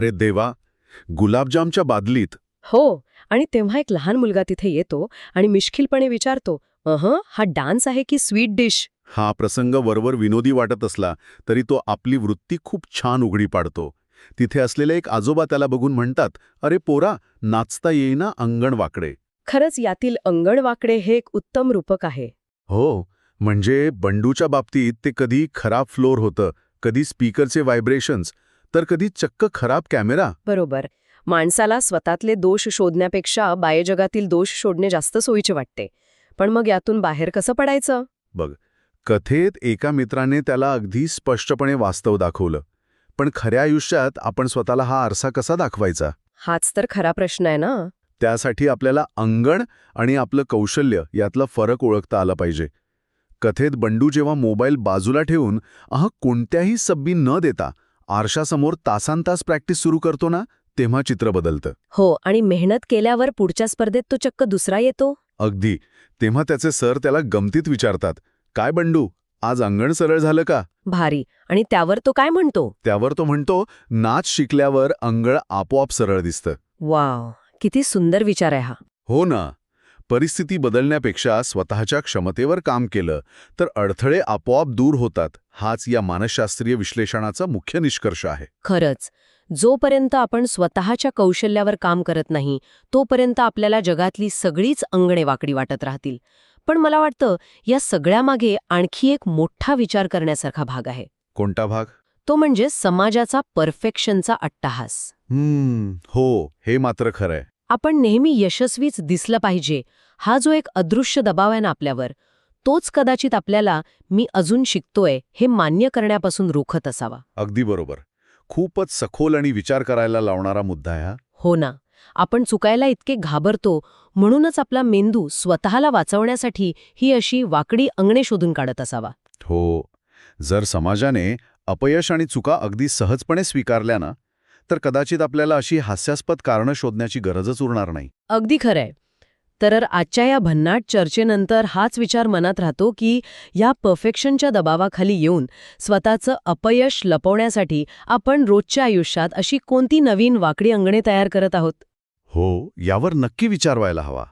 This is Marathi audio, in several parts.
अरे देवा, गुलाबजामच्या बादलीत. हो. आणि तेव्हा एक लहान मुलगा तिथे येतो आणि मिश्किलपणे विचारतो, हा डान्स आहे की स्वीट डिश? हा प्रसंग वरवर विनोदी वाटत असला तरी तो आपली वृत्ती खूप छान उघडी पाडतो. तिथे असलेले एक आजोबा त्याला बघून म्हणतात, अरे पोरा, नाचता येईना अंगण वाकडे. खरंच यातील अंगणवाकडे हे एक उत्तम रूपक आहे. हो, म्हणजे बंडूच्या बाबतीत ते कधी खराब फ्लोर होतं, कधी स्पीकरचे व्हायब्रेशन्स, तर कधी चक्क खराब कॅमेरा. बरोबर. माणसाला स्वतःतले दोष शोधण्यापेक्षा बाह्यजगातील दोष शोधणे जास्त सोयीचे वाटते. पण मग यातून बाहेर कसं पडायचं? बघ, कथेत एका मित्राने त्याला अगदी स्पष्टपणे वास्तव दाखवलं. पण खऱ्या आयुष्यात आपण स्वतःला हा आरसा कसा दाखवायचा? हाच तर खरा प्रश्न आहे ना. त्यासाठी आपल्याला अंगण आणि आपलं कौशल्य यातला फरक ओळखता आला पाहिजे. कथेत बंडू जेव्हा मोबाईल बाजूला ठेवून कोणत्याही सब्बी न देता आरशासमोर तासांतास प्रॅक्टिस सुरू करतो ना, तेव्हा चित्र बदलतं. हो, आणि मेहनत केल्यावर पुढच्या स्पर्धेत तो चक्क दुसरा येतो. अगदी. तेव्हा त्याचे सर त्याला गमतीत विचारतात, काय बंडू, आज अंगण सरळ झालं का? भारी. आणि त्यावर तो काय म्हणतो? त्यावर तो म्हणतो, नाच शिकल्यावर अंगण आपोआप सरळ दिसतं. वाव, किती सुंदर विचार आहे हा. हो ना. परिस्थिती बदलण्यापेक्षा स्वतःच्या क्षमतेवर काम केलं तर अडथळे आपोआप दूर होतात. हाच या मानसशास्त्रीय विश्लेषणाचा मुख्य निष्कर्ष आहे. खरंच. जोपर्यंत आपण स्वतःच्या कौशल्यावर काम करत नाही, तोपर्यंत आपल्याला जगातली सगळीच अंगणे वाकडी वाटत राहतील. पण मला वाटतं, या सगळ्यामागे आणखी एक मोठा विचार करण्यासारखा भाग आहे. कोणता भाग? तो म्हणजे समाजाचा परफेक्शनचा अट्टाहास. हो, हे मात्र खरंय. आपण नेहमी यशस्वीच दिसलं पाहिजे, हा जो एक अदृश्य दबाव आहे ना आपल्यावर, तोच कदाचित आपल्याला मी अजून शिकतोय हे मान्य करण्यापासून रोखत असावा. अगदी बरोबर. खूपच सखोल आणि विचार करायला लावणारा मुद्दा आहे हा. हो ना. आपण चुकायला इतके घाबरतो, म्हणूनच आपला मेंदू स्वतःला वाचवण्यासाठी ही अशी वाकडी अंगणे शोधून काढत असावा. हो. जर समाजाने अपयश आणि चुका अगदी सहजपणे स्वीकारल्या ना, तर कदाचित आपल्याला अशी हास्यास्पद कारणं शोधण्याची गरजच उरणार नाही. अगदी खरंय. तर आजच्या या भन्नाट चर्चेनंतर हाच विचार मनात राहतो की या परफेक्शनच्या दबावाखाली येऊन स्वतःचं अपयश लपवण्यासाठी आपण रोजच्या आयुष्यात अशी कोणती नवीन वाकडी अंगणे तयार करत आहोत? हो, यावर नक्की विचार व्हायला हवा.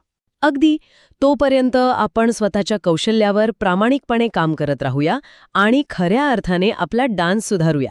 अगदी. तोपर्यंत आपण स्वतःच्या कौशल्यावर प्रामाणिकपणे काम करत राहूया आणि खऱ्या अर्थाने आपला डान्स सुधारूया.